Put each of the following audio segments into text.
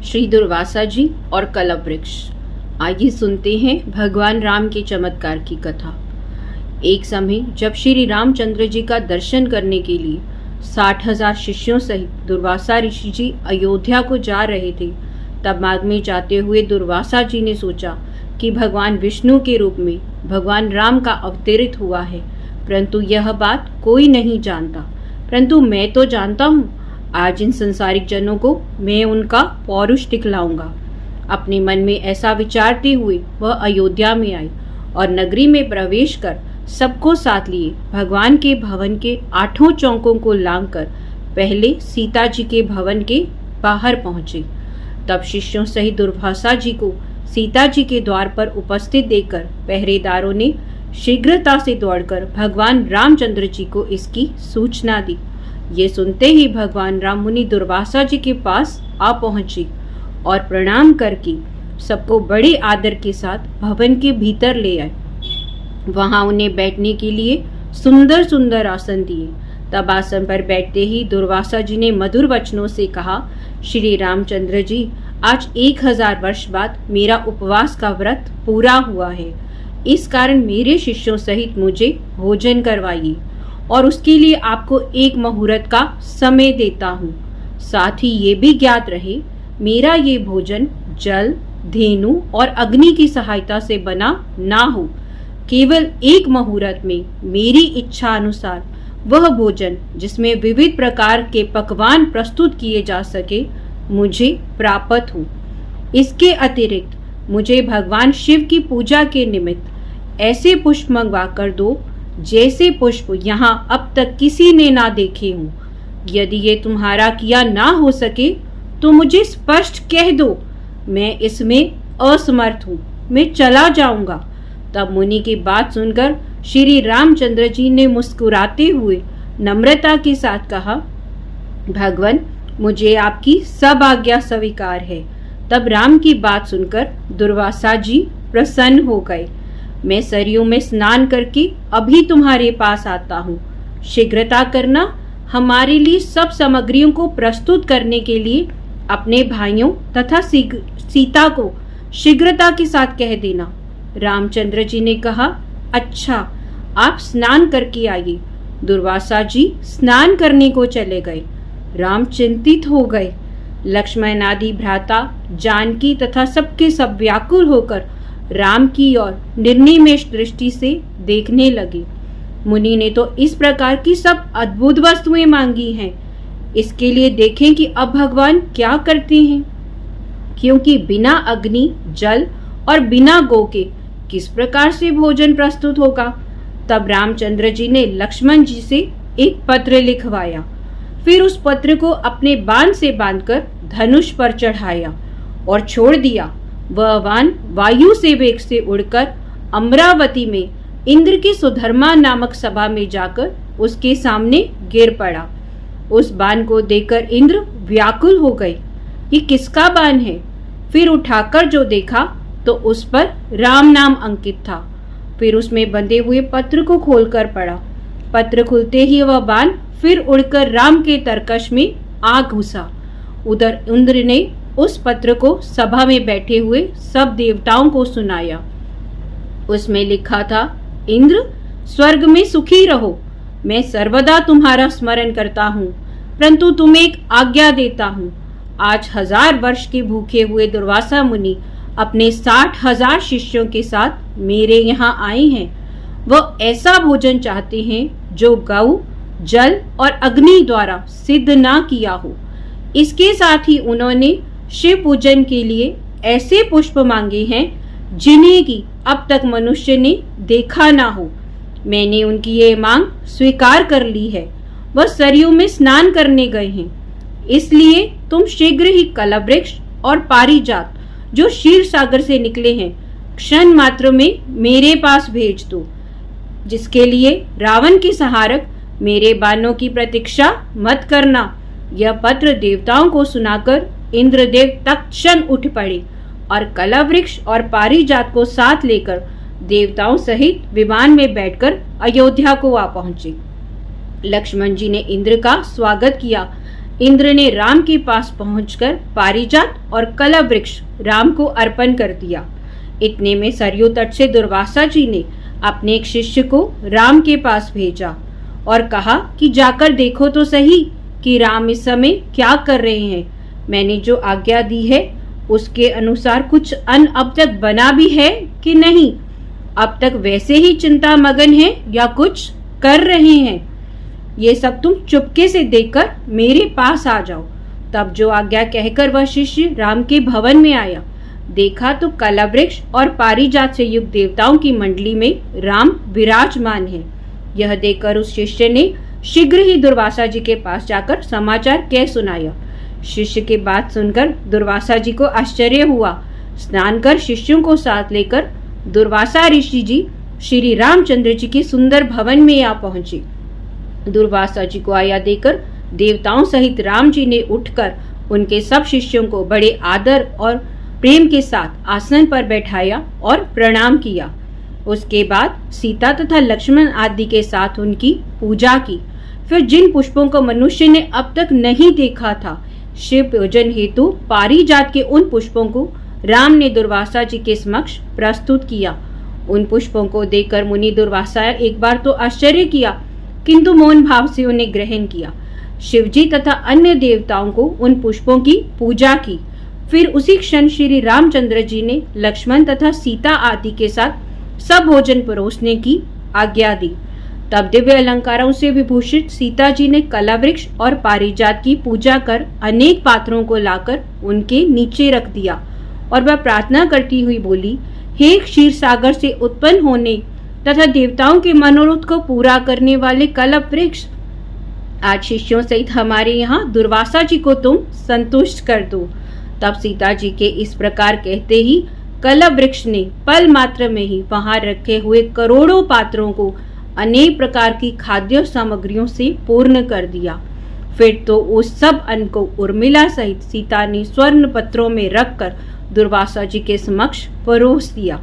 श्री दुर्वासा जी और कलप वृक्ष। आइए सुनते हैं भगवान राम के चमत्कार की कथा। एक समय जब श्री रामचंद्र जी का दर्शन करने के लिए 60,000 शिष्यों सहित दुर्वासा ऋषि जी अयोध्या को जा रहे थे, तब मार्ग में जाते हुए दुर्वासा जी ने सोचा कि भगवान विष्णु के रूप में भगवान राम का अवतरित हुआ है, परंतु यह बात कोई नहीं जानता। परंतु मैं तो जानता हूँ। आज इन संसारिक जनों को मैं उनका पौरुष दिखलाऊंगा। अपने मन में ऐसा विचारते हुए वह अयोध्या में आए और नगरी में प्रवेश कर सबको साथ लिए भगवान के भवन के 8 चौकों को लांघकर पहले सीता जी के भवन के बाहर पहुंचे। तब शिष्यों सहित दुर्वासा जी को सीता जी के द्वार पर उपस्थित देखकर पहरेदारों ने शीघ्रता से दौड़कर भगवान रामचंद्र जी को इसकी सूचना दी। ये सुनते ही भगवान राम मुनि दुर्वासा जी के पास आ पहुंचे और प्रणाम करके सबको बड़े आदर के साथ भवन के भीतर ले आए। वहां उन्हें बैठने के लिए सुंदर सुंदर आसन दिए। तब आसन पर बैठते ही दुर्वासा जी ने मधुर वचनों से कहा, श्री रामचंद्र जी, आज 1000 वर्ष बाद मेरा उपवास का व्रत पूरा हुआ है। इस कारण मेरे शिष्यों सहित मुझे भोजन करवाइए और उसके लिए आपको एक मुहूर्त का समय देता हूँ। साथ ही ये भी ज्ञात रहे, मेरा ये भोजन जल, धेनु और अग्नि की सहायता से बना ना हो। केवल एक मुहूर्त में मेरी इच्छा अनुसार वह भोजन जिसमें विविध प्रकार के पकवान प्रस्तुत किए जा सके मुझे प्राप्त हो। इसके अतिरिक्त मुझे भगवान शिव की पूजा के निमित्त ऐसे पुष्प मंगवा कर दो जैसे पुष्प यहाँ अब तक किसी ने ना देखे हों। यदि ये तुम्हारा किया ना हो सके तो मुझे स्पष्ट कह दो, मैं इसमें असमर्थ हूँ, मैं चला जाऊंगा। तब मुनि की बात सुनकर श्री रामचंद्र जी ने मुस्कुराते हुए नम्रता के साथ कहा, भगवान, मुझे आपकी सब आज्ञा स्वीकार है। तब राम की बात सुनकर दुर्वासा जी प्रसन्न हो गए। मैं सरयू में स्नान करके अभी तुम्हारे पास आता हूँ। शीघ्रता करना, हमारे लिए सब सामग्रियों को प्रस्तुत करने के लिए अपने भाइयों तथा सीता को शीघ्रता के साथ कह देना। रामचंद्र जी ने कहा, अच्छा, आप स्नान करके आइए। दुर्वासा जी स्नान करने को चले गए। राम चिंतित हो गए। लक्ष्मण आदि भ्राता, जानकी तथा सबके सब व्याकुल होकर राम की ओर निर्निमेष दृष्टि से देखने लगे। मुनि ने तो इस प्रकार की सब अद्भुत वस्तुएं मांगी हैं। इसके लिए देखें कि अब भगवान क्या करते हैं, क्योंकि बिना अग्नि, जल और बिना गौ के किस प्रकार से भोजन प्रस्तुत होगा। तब रामचंद्र जी ने लक्ष्मण जी से एक पत्र लिखवाया। फिर उस पत्र को अपने बाण से बांधकर धनुष पर चढ़ाया और छोड़ दिया। वह बाण वायु से वेग से उड़कर अमरावती में इंद्र की सुधर्मा नामक सभा में जाकर उसके सामने गिर पड़ा। उस बाण को देखकर इंद्र व्याकुल हो गए, ये किसका बाण है? फिर उठाकर जो देखा तो उस पर राम नाम अंकित था। फिर उसमें बंधे हुए पत्र को खोलकर पढ़ा। पत्र खुलते ही वह बाण फिर उड़कर राम के तरकश में आ घुसा। उधर इंद्र ने उस पत्र को सभा में बैठे हुए सब देवताओं को सुनाया। उसमें लिखा था, इंद्र, स्वर्ग में सुखी रहो। मैं सर्वदा तुम्हारा स्मरण करता हूँ, परंतु तुम्हें एक आज्ञा देता हूँ। आज 1000 वर्ष के भूखे हुए दुर्वासा मुनि अपने 60,000 शिष्यों के साथ मेरे यहाँ आए हैं। वह ऐसा भोजन चाहते हैं जो गौ, जल और अग्नि द्वारा सिद्ध ना किया हो। इसके साथ ही उन्होंने शिव पूजन के लिए ऐसे पुष्प मांगे हैं जिन्हें की अब तक मनुष्य ने देखा ना हो। मैंने उनकी ये मांग स्वीकार कर ली है। वह सरयू में स्नान करने गए हैं, इसलिए तुम शीघ्र ही कलप वृक्ष और पारिजात जो क्षीर सागर से निकले हैं क्षण मात्र में मेरे पास भेज दो, जिसके लिए रावण के सहारक मेरे बाणों की प्रतीक्षा मत करना। यह पत्र देवताओं को सुनाकर इंद्रदेव तत्क्षण उठ पड़े और कलप वृक्ष और पारिजात को साथ लेकर देवताओं सहित विमान में बैठकर अयोध्या को आ पहुंचे। लक्ष्मण जी ने इंद्र का स्वागत किया। इंद्र ने राम के पास पहुंचकर पारिजात और कलह वृक्ष राम को अर्पण कर दिया। इतने में सरयू तट से दुर्वासा जी ने अपने एक शिष्य को राम के पास भेजा और कहा कि जाकर देखो तो सही कि राम इस समय क्या कर रहे हैं। मैंने जो आज्ञा दी है उसके अनुसार कुछ अन्न अब तक बना भी है कि नहीं, अब तक वैसे ही चिंता मगन है या कुछ कर रहे हैं। ये सब तुम चुपके से देखकर मेरे पास आ जाओ। तब जो आज्ञा कहकर वह शिष्य राम के भवन में आया, देखा तो कलह वृक्ष और पारिजात से युक्त देवताओं की मंडली में राम विराजमान है। यह देखकर उस शिष्य ने शीघ्र ही दुर्वासा जी के पास जाकर समाचार कह सुनाया। शिष्य की बात सुनकर दुर्वासा जी को आश्चर्य हुआ। स्नान कर शिष्यों को साथ लेकर दुर्वासा ऋषि जी श्री रामचंद्र जी के सुंदर भवन में आ पहुंचे। दुर्वासा जी को आया देकर देवताओं सहित राम जी ने उठकर उनके सब शिष्यों को बड़े आदर और प्रेम के साथ आसन पर बैठाया और प्रणाम किया। उसके बाद सीता तथा लक्ष्मण आदि के साथ उनकी पूजा की। फिर जिन पुष्पों को मनुष्य ने अब तक नहीं देखा था, शिव पूजन हेतु पारिजात के उन पुष्पों को राम ने दुर्वासा जी के समक्ष प्रस्तुत किया। उन पुष्पों को देखकर मुनि दुर्वासा एक बार तो आश्चर्य किया, किंतु मौन भाव से उन्हें ग्रहण किया। शिवजी तथा अन्य देवताओं को उन पुष्पों की पूजा की। फिर उसी क्षण श्री रामचंद्र जी ने लक्ष्मण तथा सीता आदि के साथ सब भोजन परोसने की आज्ञा दी। तब दिव्य अलंकारों से विभूषित सीता जी ने कलह वृक्ष और पारिजात की पूजा कर अनेक पात्रों को लाकर उनके नीचे रख दिया और वह प्रार्थना करती हुई बोली, हे क्षीर सागर से उत्पन्न होने तथा देवताओं के मनोरथ को पूरा करने वाले कलह वृक्ष, आज शिष्यों सहित हमारे यहाँ दुर्वासा जी को तुम संतुष्ट कर दो। तब सीता जी के इस प्रकार कहते ही कलह वृक्ष ने पल मात्र में ही वहां रखे हुए करोड़ों पात्रों को अनेक प्रकार की खाद्य सामग्रियों से पूर्ण कर दिया। फिर तो उस सब अन्न को उर्मिला सहित सीता ने स्वर्ण पत्रों में रखकर दुर्वासा जी के समक्ष परोस दिया।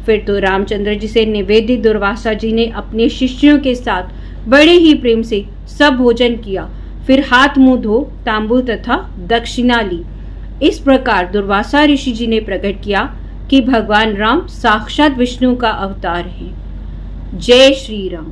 फिर तो रामचंद्र जी से निवेदित दुर्वासा जी ने अपने शिष्यों के साथ बड़े ही प्रेम से सब भोजन किया। फिर हाथ मुंह धो तांबूल तथा दक्षिणा ली। इस प्रकार दुर्वासा ऋषि जी ने प्रकट किया कि भगवान राम साक्षात विष्णु का अवतार है। जय श्री राम।